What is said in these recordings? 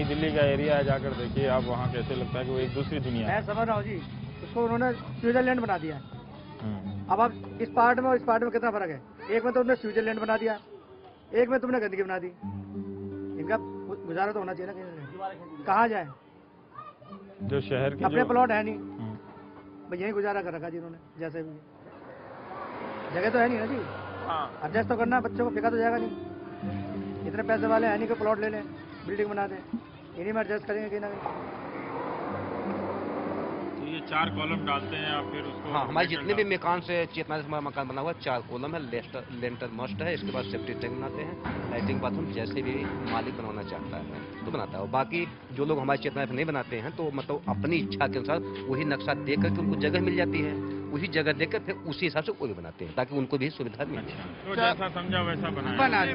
दिल्ली का एरिया है, जाकर देखिए आप, वहाँ कैसे लगता है कि वो एक दूसरी दुनिया है। मैं समझ रहा हूँ जी, उसको उन्होंने स्विट्जरलैंड बना दिया। अब आप इस पार्ट में और इस पार्ट में कितना फर्क है? एक में तो उन्होंने स्विट्जरलैंड बना दिया, एक में तुमने गंदगी बना दी। इनका गुजारा तो होना चाहिए ना, कहीं कहाँ जाए? जो शहर के अपने प्लॉट है नहीं, भाई यही गुजारा कर रखा जी इन्होंने, जैसे भी जगह तो है नहीं ना जी। एडजस्ट तो करना, बच्चों को फेंका तो जाएगा नहीं। इतने पैसे वाले है नहीं कि प्लॉट ले लें, बिल्डिंग बना दें, इन्हीं में एडजस्ट करेंगे कहीं ना कहीं। तो ये 4 कॉलम डालते हैं आप फिर उसको? हाँ, हमारे जितने भी मकान से चेतना से मकान बना हुआ 4 कॉलम है, लेंटर मस्ट है, इसके बाद सेफ्टी टैंक बनाते हैं, लैट्रिन बाथरूम जैसे भी मालिक बनवाना चाहता है तो बनाता है। और बाकी जो लोग हमारी चेतना से नहीं बनाते हैं तो मतलब अपनी इच्छा के अनुसार वही नक्शा देख करके उनको जगह मिल जाती है, उसी जगह देखकर फिर उसी हिसाब से वो भी बनाते हैं ताकि उनको भी सुविधा मिले। तो जैसा समझा वैसा बनाया।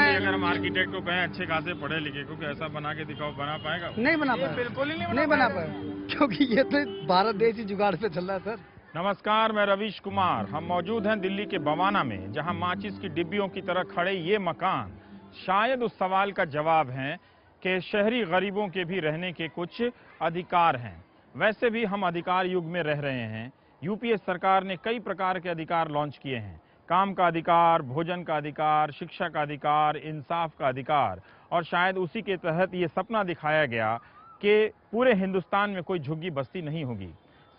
अगर हम आर्किटेक्ट को कहें अच्छे खासे पढ़े लिखे को कि ऐसा बना के दिखाओ, बना पाएगा? नहीं बना पाए, बिल्कुल ही नहीं बना पाए, क्योंकि ये तो भारत देश ही जुगाड़ पे चल रहा है सर। नमस्कार, मैं रवीश कुमार। हम मौजूद हैं दिल्ली के बवाना में, जहां माचिस की डिब्बियों की तरह खड़े ये मकान शायद उस सवाल का जवाब हैं कि शहरी गरीबों के भी रहने के कुछ अधिकार हैं। वैसे भी हम अधिकार युग में रह रहे हैं। यूपीए सरकार ने कई प्रकार के अधिकार लॉन्च किए हैं, काम का अधिकार, भोजन का अधिकार, शिक्षा का अधिकार, इंसाफ का अधिकार, और शायद उसी के तहत ये सपना दिखाया गया कि पूरे हिंदुस्तान में कोई झुग्गी बस्ती नहीं होगी।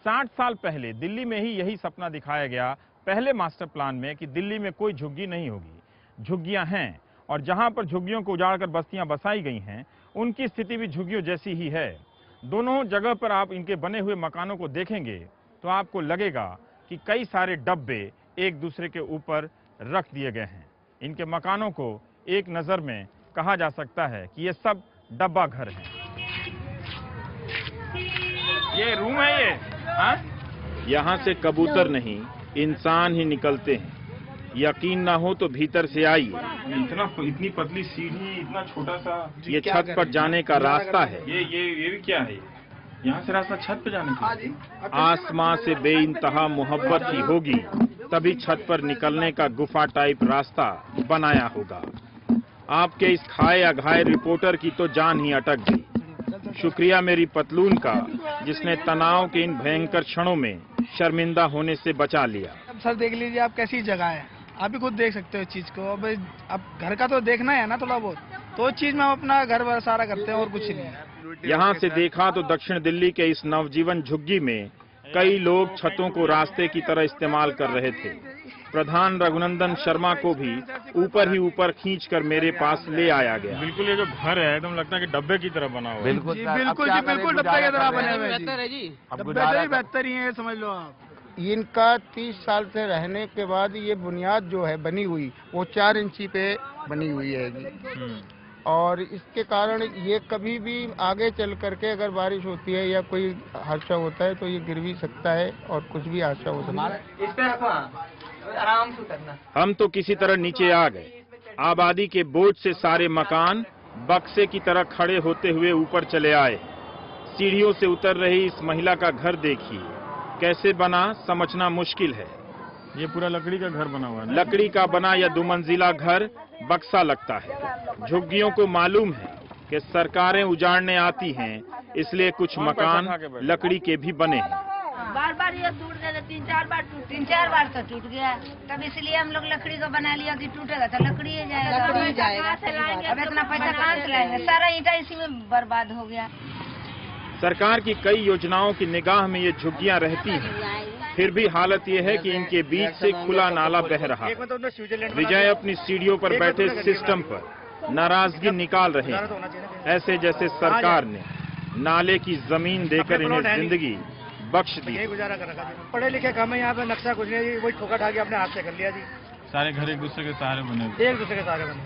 60 साल पहले दिल्ली में ही यही सपना दिखाया गया पहले मास्टर प्लान में कि दिल्ली में कोई झुग्गी नहीं होगी। झुग्गियां हैं, और जहां पर झुग्गियों को उजाड़कर बस्तियां बसाई गई हैं उनकी स्थिति भी झुग्गियों जैसी ही है। दोनों जगह पर आप इनके बने हुए मकानों को देखेंगे तो आपको लगेगा कि कई सारे डब्बे एक दूसरे के ऊपर रख दिए गए हैं। इनके मकानों को एक नज़र में कहा जा सकता है कि ये सब डब्बा घर हैं। ये रूम है ये, हाँ? यहाँ से कबूतर नहीं, इंसान ही निकलते हैं। यकीन ना हो तो भीतर से आइए। इतनी पतली सीढ़ी, इतना छोटा सा, ये छत पर जाने का रास्ता है। ये भी क्या है? यहाँ से रास्ता छत पर जाने का? आसमां से बेइंतहा मोहब्बत ही होगी तभी छत पर निकलने का गुफा टाइप रास्ता बनाया होगा। आपके इस खाए अघाए रिपोर्टर की तो जान ही अटक गई। शुक्रिया मेरी पतलून का, जिसने तनाव के इन भयंकर क्षणों में शर्मिंदा होने से बचा लिया। सर देख लीजिए आप कैसी जगह है, आप भी खुद देख सकते हो इस चीज को। अब घर का तो देखना है ना थोड़ा बहुत, तो चीज में हम अपना घर सारा करते हैं और कुछ नहीं। यहाँ से देखा तो दक्षिण दिल्ली के इस नवजीवन झुग्गी में कई लोग छतों को रास्ते की तरह इस्तेमाल कर रहे थे। प्रधान रघुनंदन शर्मा को भी ऊपर ही ऊपर खींचकर मेरे पास ले आया गया। बिल्कुल ये जो घर है एकदम लगता है कि डब्बे की तरह बना हुआ है। बिल्कुल डब्बे की तरह बने हुए हैं, बेहतर ही है समझ लो आप। इनका 30 साल से रहने के बाद ये बुनियाद जो है बनी हुई वो 4 इंची पे बनी हुई है और इसके कारण ये कभी भी आगे चल करके अगर बारिश होती है या कोई हादसा होता है तो ये गिर भी सकता है और कुछ भी हादसा हो सकता है। आराम से करना। हम तो किसी तरह नीचे आ गए। आबादी के बोझ से सारे मकान बक्से की तरह खड़े होते हुए ऊपर चले आए। सीढ़ियों से उतर रही इस महिला का घर देखिए, कैसे बना समझना मुश्किल है। ये पूरा लकड़ी का घर बना हुआ है। लकड़ी का बना यह 2 मंजिला घर बक्सा लगता है। झुग्गियों को मालूम है कि सरकारें उजाड़ने आती हैं, इसलिए कुछ मकान लकड़ी के भी बने हैं। बार बार ये टूट गया, 3-4 बार तो टूट गया। तब इसलिए हम लोग लकड़ी को बना लिया कि टूटेगा तो लकड़ी ही जाएगा। अब इतना पैसा कहाँ से लाएंगे? सारा ईंटा इसी में बर्बाद हो गया। सरकार की कई योजनाओं की निगाह में ये झुग्गियां रहती हैं, फिर भी हालत ये है कि इनके बीच से खुला नाला बह रहा है। विजय अपनी सीढ़ियों पर बैठे सिस्टम पर नाराजगी निकाल रहे हैं, ऐसे जैसे सरकार ने नाले की जमीन देकर इन्हें जिंदगी बख्श दी। गुजारा कर रखा जी। पढ़े लिखे कम है यहाँ पे, नक्शा कुछ नहीं, वही ठोका ठाके अपने हाथ से कर लिया जी। सारे घर एक दूसरे के सहारे बने, एक दूसरे के सहारे बने।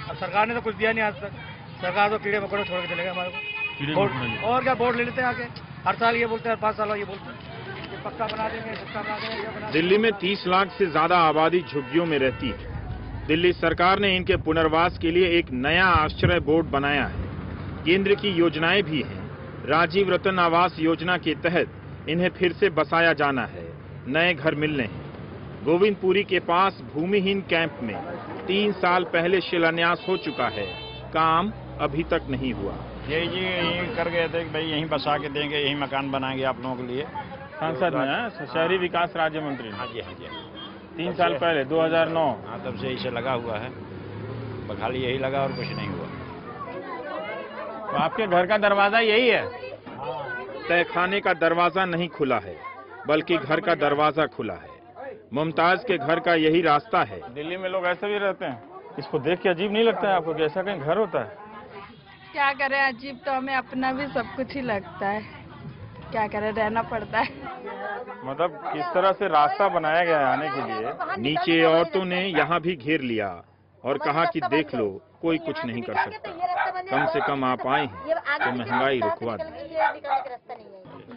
अब सरकार ने तो कुछ दिया नहीं आज तक। सरकार तो कीड़े मकोड़े छोड़ के चलेगा हमारे को। और क्या बोर्ड ले लेते हैं आके, हर साल ये बोलते हैं, 5 साल ये बोलते हैं ये पक्का बना देंगे, पक्का बना देंगे। दिल्ली में 30 लाख से ज्यादा आबादी झुग्गियों में रहती है। दिल्ली सरकार ने इनके पुनर्वास के लिए एक नया आश्रय बोर्ड बनाया है। केंद्र की योजनाएं भी हैं। राजीव रतन आवास योजना के तहत इन्हें फिर से बसाया जाना है, नए घर मिलने हैं। गोविंदपुरी के पास भूमिहीन कैंप में 3 साल पहले शिलान्यास हो चुका है, काम अभी तक नहीं हुआ। यही जी यही कर गए थे कि भाई यहीं बसा के देंगे, यहीं मकान बनाएंगे आप लोगों के लिए। सांसद में हैं, शहरी विकास राज्य मंत्री। हाँ जी, हाँ जी। 3 साल पहले 2009। हाँ, तब से इसे लगा हुआ है, खाली यही लगा और कुछ नहीं हुआ। तो आपके घर का दरवाजा यही है? तहखाने का दरवाजा नहीं खुला है, बल्कि घर का दरवाजा खुला है। मुमताज के घर का यही रास्ता है। दिल्ली में लोग ऐसे भी रहते हैं, इसको देख के अजीब नहीं लगता है आपको कि ऐसा कहीं घर होता है? क्या करें, अजीब तो हमें अपना भी सब कुछ ही लगता है, क्या करें, रहना पड़ता है। मतलब किस तरह से रास्ता बनाया गया है आने के लिए। नीचे औरतों ने यहाँ भी घेर लिया और कहा कि देख लो, कोई कुछ नहीं कर सकता, कम से कम आप आए हैं तो महंगाई रुकवा दें।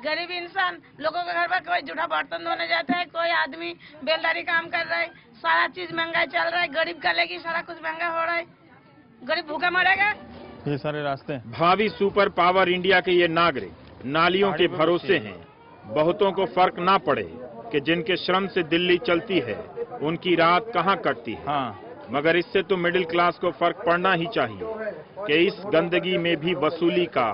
गरीब इंसान लोगों के घर पर कोई जूठा बर्तन धोने जाता है, कोई आदमी बेलदारी काम कर रहा है, सारा चीज महंगा चल रहा है, गरीब का लेगी सारा कुछ महंगा हो रहा है, गरीब भूखा मरेगा। ये सारे रास्ते भावी सुपर पावर इंडिया के ये नागरिक नालियों के भरोसे हैं। बहुतों को फर्क ना पड़े कि जिनके श्रम से दिल्ली चलती है उनकी रात कहाँ कटती है। हाँ। मगर इससे तो मिडिल क्लास को फर्क पड़ना ही चाहिए कि इस गंदगी में भी वसूली का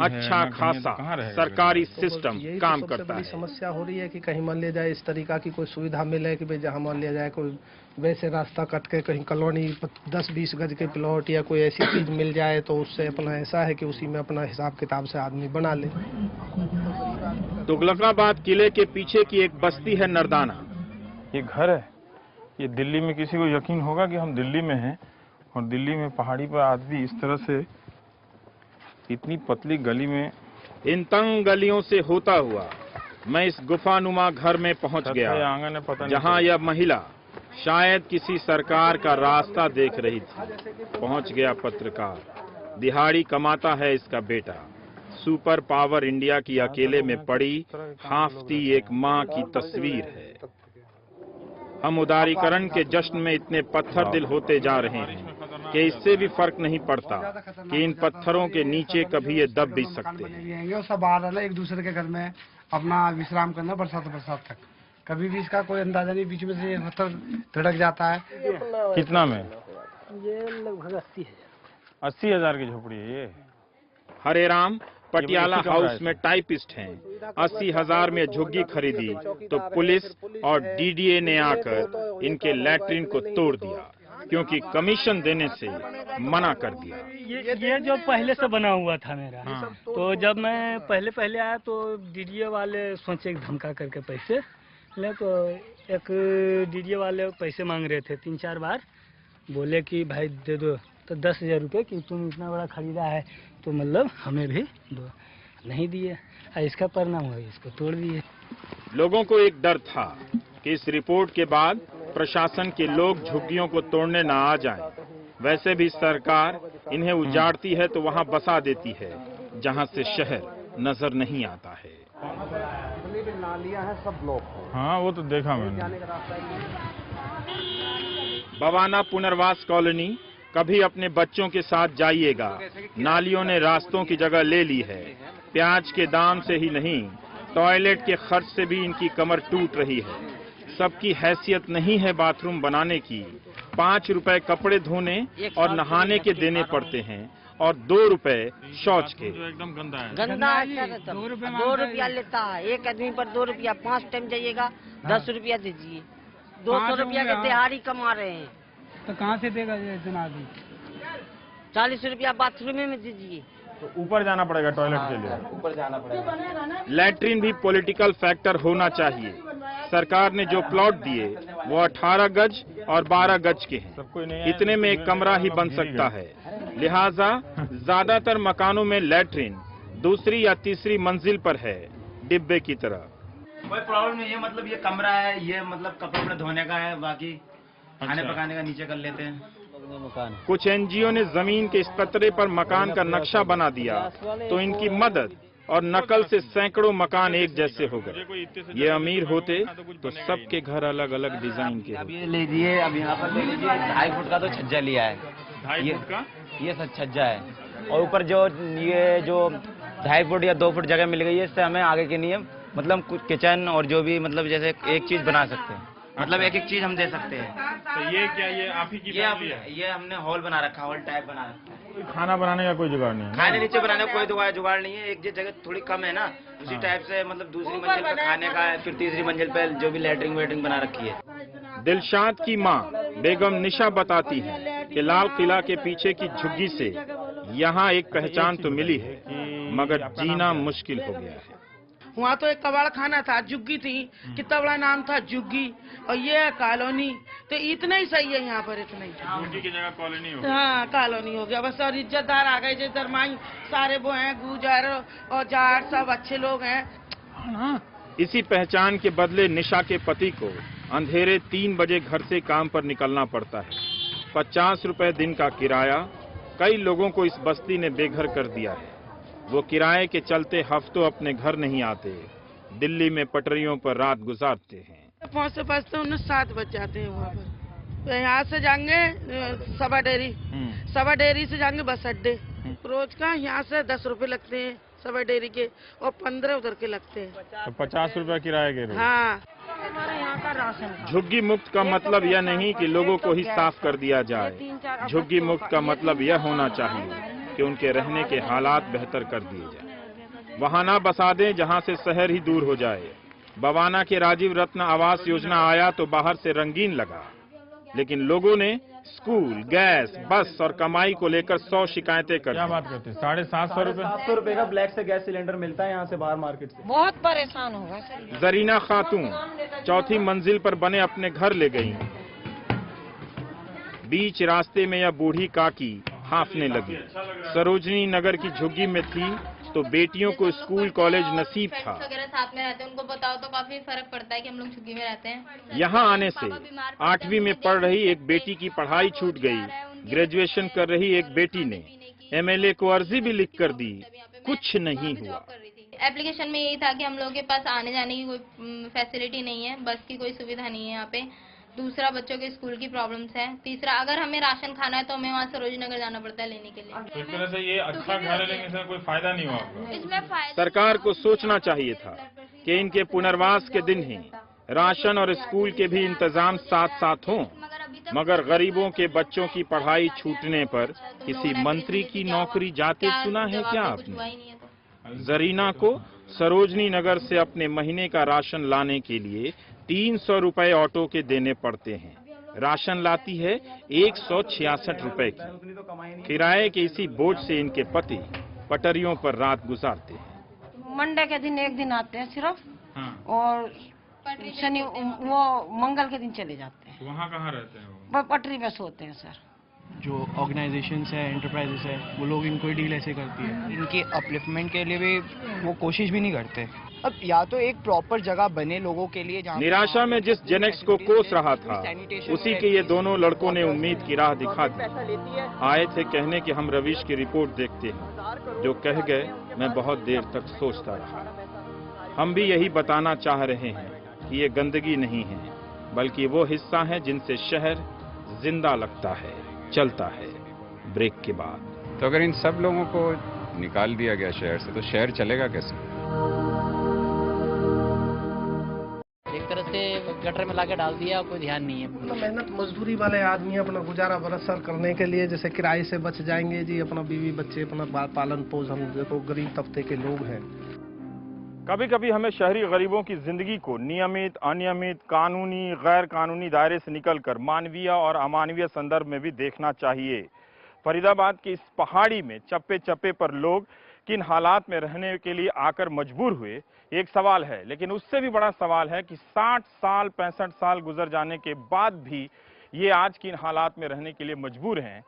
अच्छा खासा सरकारी सिस्टम काम करता है। समस्या हो रही है कि कहीं मान लिया जाए इस तरीका की कोई सुविधा मिले कि भाई जहाँ मान लिया जाए कोई वैसे रास्ता कट के कहीं कॉलोनी 10-20 गज के प्लॉट या कोई ऐसी चीज मिल जाए तो उससे अपना ऐसा है कि उसी में अपना हिसाब किताब से आदमी बना ले। तुगलकाबाद किले के पीछे की एक बस्ती है नरदाना। ये घर है। ये दिल्ली में किसी को यकीन होगा कि हम दिल्ली में हैं और दिल्ली में पहाड़ी पर आदमी इस तरह से इतनी पतली गली में। इन तंग गलियों से होता हुआ मैं इस गुफानुमा घर में पहुंच गया, जहां यह महिला शायद किसी सरकार का रास्ता देख रही थी। पहुंच गया पत्रकार। दिहाड़ी कमाता है इसका बेटा। सुपर पावर इंडिया की अकेले में पड़ी हांफती एक मां की तस्वीर है। हम उदारीकरण के जश्न में इतने पत्थर दिल होते जा रहे हैं कि इससे भी फर्क नहीं पड़ता कि इन पत्थरों के नीचे कभी ये दब भी सकते हैं। सब आ रहा है एक दूसरे के घर में अपना विश्राम करना बरसात तक। कभी भी इसका कोई अंदाजा नहीं, बीच में से पत्थर धड़क जाता है। कितना में? ये लगभग 80,000। 80,000 की झोपड़ी है ये। हरे राम पटियाला हाउस में टाइपिस्ट हैं। 80,000 में झुग्गी खरीदी तो पुलिस और डीडीए ने आकर इनके लैट्रिन को तोड़ दिया, क्योंकि कमीशन देने से मना कर दिया। ये जो पहले से बना हुआ था मेरा। हाँ। तो जब मैं पहले आया तो डीडीए वाले सोचे धमका करके पैसे ले, तो एक डीडीए वाले पैसे मांग रहे थे 3-4 बार। बोले कि भाई दे दो, तो 10,000 रुपये कि तुम इतना बड़ा खरीदा है तो मतलब हमें भी दो। नहीं दिए, इसका परिणाम हुआ, इसको तोड़ दिए। लोगों को एक डर था कि इस रिपोर्ट के बाद प्रशासन के लोग झुग्गियों को तोड़ने न आ जाएं। वैसे भी सरकार इन्हें उजाड़ती है तो वहां बसा देती है जहां से शहर नजर नहीं आता है। नालियां हैं सब ब्लॉक। हाँ, वो तो देखा मैंने। बवाना पुनर्वास कॉलोनी कभी अपने बच्चों के साथ जाइएगा। नालियों ने रास्तों की जगह ले ली है। प्याज के दाम से ही नहीं, टॉयलेट के खर्च से भी इनकी कमर टूट रही है। सबकी हैसियत नहीं है बाथरूम बनाने की। 5 रुपए कपड़े धोने और नहाने के देने पड़ते हैं और 2 रुपए शौच के। जो एकदम गंदा है। गंदा है। 2 रुपया लेता है एक आदमी पर। 2 रुपया 5 टाइम जाइएगा 10 रुपया दीजिए। 200 रुपया के दिहाड़ी कमा रहे हैं तो कहाँ से देगा जनाब? 40 रुपया बाथरूम में दीजिए। तो ऊपर जाना पड़ेगा टॉयलेट के लिए। ऊपर जाना पड़ेगा। लैट्रिन भी पॉलिटिकल फैक्टर होना चाहिए। सरकार ने जो प्लॉट दिए वो 18 गज और 12 गज के हैं। इतने में एक कमरा ही बन सकता है। लिहाजा ज्यादातर मकानों में लैट्रिन दूसरी या तीसरी मंजिल पर है, डिब्बे की तरह। कोई प्रॉब्लम नहीं है, मतलब ये कमरा है, ये मतलब कपड़े धोने का है, बाकी खाने पकाने का नीचे कर लेते हैं। कुछ एनजीओ ने जमीन के इस कतरे पर मकान का नक्शा बना दिया तो इनकी मदद और नकल से सैकड़ों मकान एक जैसे हो गए। ये अमीर होते तो सबके घर अलग अलग डिजाइन के। अब ये लीजिए, अब यहाँ पर ले लीजिए 2.5 फुट का तो छज्जा लिया है। 2.5 फुट का ये सब छज्जा है और ऊपर जो ये जो 2.5 फुट या 2 फुट जगह मिल गई है, इससे हमें आगे के नियम मतलब कुछ किचन और जो भी मतलब जैसे एक चीज बना सकते हैं। मतलब एक चीज हम दे सकते हैं। तो ये क्या, ये आप ही की ये हमने हॉल बना रखा, हॉल टाइप बना रखा है। खाना बनाने का कोई जुगाड़ नहीं है? खाने नीचे बनाने का कोई जुगाड़ नहीं है। एक जगह थोड़ी कम है ना, उसी टाइप से मतलब दूसरी मंजिल पे खाने का है, फिर तीसरी मंजिल पे जो भी लैटरिन वेटरिन बना रखी है। दिलशाद की मां बेगम निशा बताती है कि लाल किला के पीछे की झुग्गी से यहाँ एक पहचान तो मिली है, मगर जीना मुश्किल हो गया है। वहाँ तो एक कबाड़ खाना था, झुग्गी थी, कितना बड़ा नाम था झुग्गी, और ये है कॉलोनी। तो इतना ही सही है यहाँ पर, इतना ही। झुग्गी की जगह कॉलोनी हो गई। हाँ कॉलोनी हो गया बस। और इज्जतदार आ गए, जैसे दरमाई सारे वो हैं, गुजर और जाट सब अच्छे लोग हैं। इसी पहचान के बदले निशा के पति को अंधेरे 3 बजे घर से काम पर निकलना पड़ता है। 50 रुपए दिन का किराया कई लोगों को इस बस्ती ने बेघर कर दिया है। वो किराए के चलते हफ्तों अपने घर नहीं आते, दिल्ली में पटरियों पर रात गुजारते हैं। पहुँचते पहुँचते उन्हें 7 बज जाते हैं वहाँ पर। तो यहाँ से जाएंगे सभा डेयरी, सभा डेयरी से जाएंगे बस अड्डे। रोज का यहाँ से 10 रुपए लगते हैं सभा डेयरी के, और 15 उधर के लगते हैं। तो 50 रुपए किराए के रोज। हाँ। झुग्गी मुक्त का मतलब यह नहीं कि लोगों को ही साफ कर दिया जाए। झुग्गी मुक्त का मतलब यह होना चाहिए कि उनके रहने के हालात बेहतर कर दिए जाए। वहां ना बसा दें जहां से शहर ही दूर हो जाए। बवाना के राजीव रत्न आवास योजना आया तो बाहर से रंगीन लगा, लेकिन लोगों ने स्कूल, गैस, बस और कमाई को लेकर 100 शिकायतें कर दी। क्या बात करते हैं? 750 रुपए? 700 रुपए का ब्लैक से गैस सिलेंडर मिलता है यहाँ से बाहर मार्केट से। बहुत परेशान होगा सर। जरीना खातून 4थी मंजिल पर बने अपने घर ले गईं। बीच रास्ते में यह बूढ़ी काकी हांफने लगी। सरोजनी नगर की झुग्गी में थी तो बेटियों को स्कूल कॉलेज नसीब था। वगैरह साथ में रहते हैं, उनको बताओ तो काफी फर्क पड़ता है कि हम लोग झुग्गी में रहते हैं। यहाँ आने से 8वीं में पढ़ रही एक बेटी की पढ़ाई छूट गई। ग्रेजुएशन कर रही एक बेटी ने MLA को अर्जी भी लिख कर दी, कुछ नहीं हुआ। एप्लीकेशन में यही था कि हम लोगों के पास आने जाने की कोई फैसिलिटी नहीं है, बस की कोई सुविधा नहीं है यहाँ पे। दूसरा, बच्चों के स्कूल की प्रॉब्लम्स है। तीसरा, अगर हमें राशन खाना है तो हमें वहाँ सरोजनी नगर जाना पड़ता है लेने के लिए। इस तरह से ये अच्छा घर लेने से कोई फायदा नहीं हुआ आपको? इसमें फायदा सरकार को सोचना चाहिए था कि इनके पुनर्वास के दिन ही राशन और स्कूल के भी इंतजाम साथ साथ हों, मगर गरीबों के बच्चों की पढ़ाई छूटने पर किसी मंत्री की नौकरी जाते सुना है क्या आपने? जरीना को सरोजनी नगर से अपने महीने का राशन लाने के लिए 300 रुपए ऑटो के देने पड़ते हैं। राशन लाती है 166 रुपए की। किराए के इसी बोझ से इनके पति पटरियों पर रात गुजारते हैं। मंडे के दिन एक दिन आते हैं सिर्फ, और शनि वो मंगल के दिन चले जाते हैं। वहाँ कहाँ रहते हैं वो? पटरी पे सोते हैं सर। जो ऑर्गेनाइजेशंस है, एंटरप्राइजेस है, वो लोग इनको डील ऐसे करती है। इनकी अपलिफ्टमेंट के लिए भी वो कोशिश भी नहीं करते। अब या तो एक प्रॉपर जगह बने लोगों के लिए। निराशा में जिस जेनेक्स को कोस रहा था, उसी के ये दोनों लड़कों ने उम्मीद की राह दिखा दी। आए थे कहने कि हम रवीश की रिपोर्ट देखते हैं। जो कह गए मैं बहुत देर तक सोचता रहा। हम भी यही बताना चाह रहे हैं कि ये गंदगी नहीं है, बल्कि वो हिस्सा है जिनसे शहर जिंदा लगता है, चलता है। ब्रेक के बाद तो अगर इन सब लोगों को निकाल दिया गया शहर से, तो शहर चलेगा कैसे? एक तरह से गटर में लाके डाल दिया, कोई ध्यान नहीं है। मतलब मेहनत मजदूरी वाले आदमी अपना गुजारा बसर करने के लिए जैसे किराए से बच जाएंगे जी, अपना बीवी बच्चे अपना पालन पोषण, देखो गरीब तबके के लोग हैं। कभी कभी हमें शहरी गरीबों की जिंदगी को नियमित, अनियमित, कानूनी, गैर कानूनी दायरे से निकलकर मानवीय और अमानवीय संदर्भ में भी देखना चाहिए। फरीदाबाद की इस पहाड़ी में चप्पे चप्पे पर लोग किन हालात में रहने के लिए आकर मजबूर हुए, एक सवाल है। लेकिन उससे भी बड़ा सवाल है कि 60 साल 65 साल गुजर जाने के बाद भी ये आज किन हालात में रहने के लिए मजबूर हैं,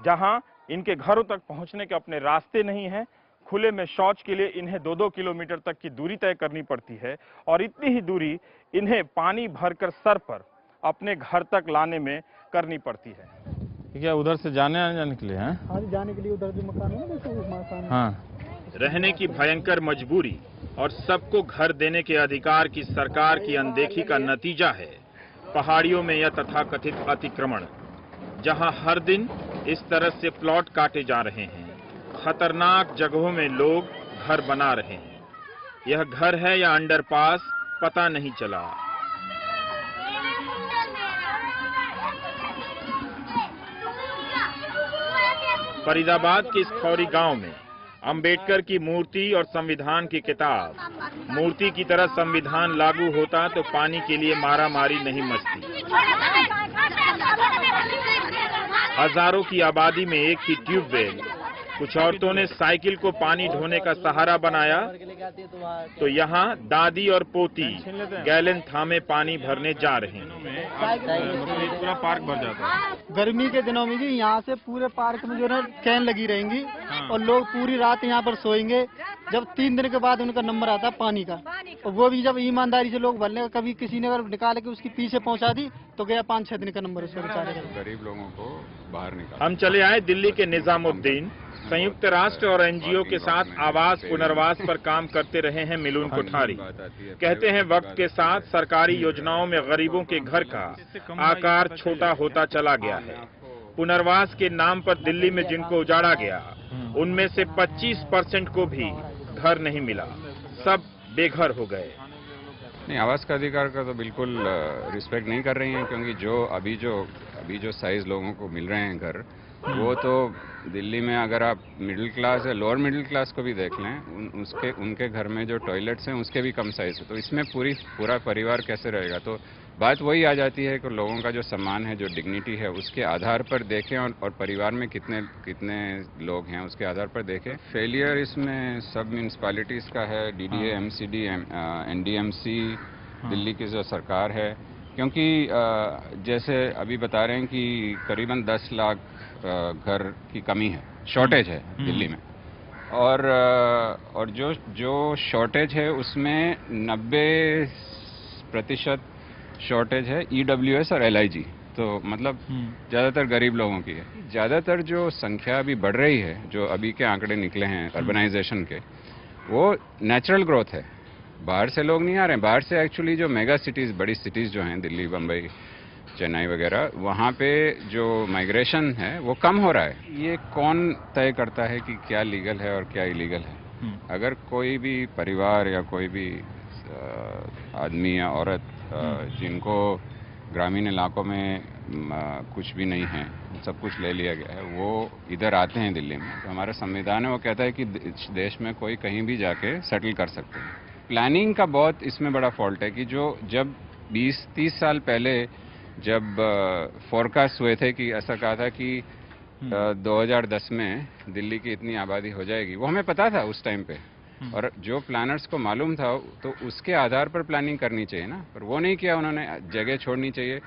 जहां इनके घरों तक पहुंचने के अपने रास्ते नहीं हैं। खुले में शौच के लिए इन्हें 2-2 किलोमीटर तक की दूरी तय करनी पड़ती है, और इतनी ही दूरी इन्हें पानी भरकर सर पर अपने घर तक लाने में करनी पड़ती है। क्या उधर से जाने के लिए हैं? हाँ, जाने के लिए उधर भी मकान है। हाँ, रहने की भयंकर मजबूरी और सबको घर देने के अधिकार की सरकार की अनदेखी का नतीजा है पहाड़ियों में यह तथाकथित अतिक्रमण, जहां हर दिन इस तरह से प्लॉट काटे जा रहे हैं। खतरनाक जगहों में लोग घर बना रहे हैं। यह घर है या अंडरपास, पता नहीं चला। फरीदाबाद के इस खौरी गांव में अंबेडकर की मूर्ति और संविधान की किताब, मूर्ति की तरह संविधान लागू होता तो पानी के लिए मारामारी नहीं मचती। हजारों की आबादी में एक ही ट्यूबवेल। कुछ औरतों ने साइकिल को पानी ढोने का सहारा बनाया तो यहाँ दादी और पोती गैलन थामे पानी भरने जा रहे हैं। पूरा पार्क भर जाता है। गर्मी के दिनों में जी यहाँ से पूरे पार्क में जो है कैन लगी रहेंगी और लोग पूरी रात यहाँ पर सोएंगे। जब 3 दिन के बाद उनका नंबर आता है पानी का, और वो भी जब ईमानदारी से लोग भर लेगा। कभी किसी ने अगर निकाल के उसकी पीछे पहुँचा दी तो गया 5-6 दिन का नंबर उसका बेचारे का। गरीब लोगों को बाहर निकाल। हम चले आए दिल्ली के निजामुद्दीन। संयुक्त राष्ट्र और एनजीओ के साथ आवास पुनर्वास पर काम करते रहे हैं मिलून कोठारी। कहते हैं वक्त के साथ सरकारी योजनाओं में गरीबों के घर का आकार छोटा होता चला गया है। पुनर्वास के नाम पर दिल्ली में जिनको उजाड़ा गया उनमें से 25% को भी घर नहीं मिला, सब बेघर हो गए। नहीं, आवास का अधिकार का तो बिल्कुल रिस्पेक्ट नहीं कर रही हैं, क्योंकि जो अभी जो साइज लोगों को मिल रहे हैं घर, वो तो दिल्ली में अगर आप मिडिल क्लास या लोअर मिडिल क्लास को भी देख लें, उनके घर में जो टॉयलेट्स हैं उसके भी कम साइज है। तो इसमें पूरा परिवार कैसे रहेगा? तो बात वही आ जाती है कि लोगों का जो सम्मान है, जो डिग्निटी है, उसके आधार पर देखें और परिवार में कितने लोग हैं उसके आधार पर देखें। फेलियर इसमें सब म्यूनसिपैलिटीज़ का है, डीडीए, एमसीडी, एनडीएमसी, दिल्ली की जो सरकार है। क्योंकि जैसे अभी बता रहे हैं कि करीबन 10 लाख घर की कमी है, शॉर्टेज है दिल्ली में, और जो शॉर्टेज है उसमें 90% शॉर्टेज है ईडब्ल्यूएस और एलआईजी। तो मतलब ज़्यादातर गरीब लोगों की है। ज़्यादातर जो संख्या अभी बढ़ रही है, जो अभी के आंकड़े निकले हैं अर्बनाइजेशन के, वो नेचुरल ग्रोथ है। बाहर से लोग नहीं आ रहे हैं। बाहर से एक्चुअली जो मेगा सिटीज़, बड़ी सिटीज़ जो हैं, दिल्ली, बम्बई, चेन्नई वगैरह, वहाँ पे जो माइग्रेशन है वो कम हो रहा है। ये कौन तय करता है कि क्या लीगल है और क्या इलीगल है? अगर कोई भी परिवार या कोई भी आदमी या औरत जिनको ग्रामीण इलाकों में कुछ भी नहीं है, सब कुछ ले लिया गया है, वो इधर आते हैं दिल्ली में, तो हमारा संविधान है वो कहता है कि देश में कोई कहीं भी जाके सेटल कर सकते हैं। प्लानिंग का बहुत इसमें बड़ा फॉल्ट है कि जब 20-30 साल पहले जब फोरकास्ट हुए थे कि ऐसा कहा था कि 2010 में दिल्ली की इतनी आबादी हो जाएगी, वो हमें पता था उस टाइम पे, और जो प्लानर्स को मालूम था तो उसके आधार पर प्लानिंग करनी चाहिए ना, पर वो नहीं किया उन्होंने। जगह छोड़नी चाहिए।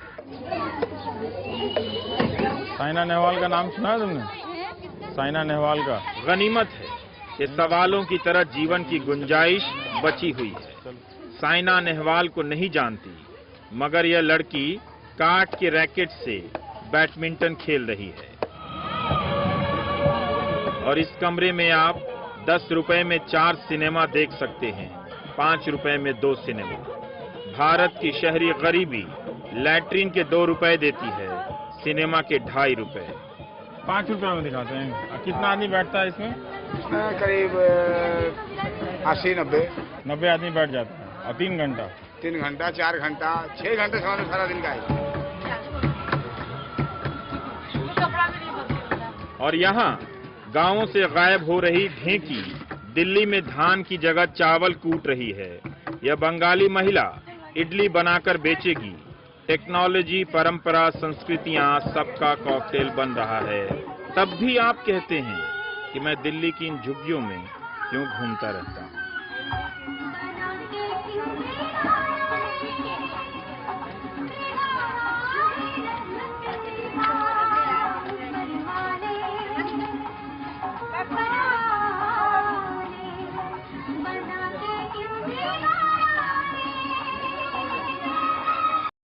साइना नेहवाल का नाम सुना है तुमने? साइना नेहवाल का। गनीमत है कि सवालों की तरह जीवन की गुंजाइश बची हुई है। साइना नेहवाल को नहीं जानती, मगर यह लड़की काठ के रैकेट से बैडमिंटन खेल रही है। और इस कमरे में आप 10 रुपए में 4 सिनेमा देख सकते हैं, 5 रुपए में 2 सिनेमा। भारत की शहरी गरीबी लैट्रिन के 2 रुपए देती है, सिनेमा के 2.5 रुपए। 5 रुपए में दिखाते हैं। कितना आदमी बैठता है इसमें? इसमें करीब 80-90 आदमी बैठ जाता है। और 3 घंटा 4 घंटा 6 घंटे समझ सारा दिन का है। और यहाँ गांवों से गायब हो रही ढेंकी दिल्ली में धान की जगह चावल कूट रही है। यह बंगाली महिला इडली बनाकर बेचेगी। टेक्नोलॉजी, परंपरा, संस्कृतियां, सबका कॉकटेल बन रहा है। तब भी आप कहते हैं कि मैं दिल्ली की इन झुग्गियों में क्यों घूमता रहता हूँ।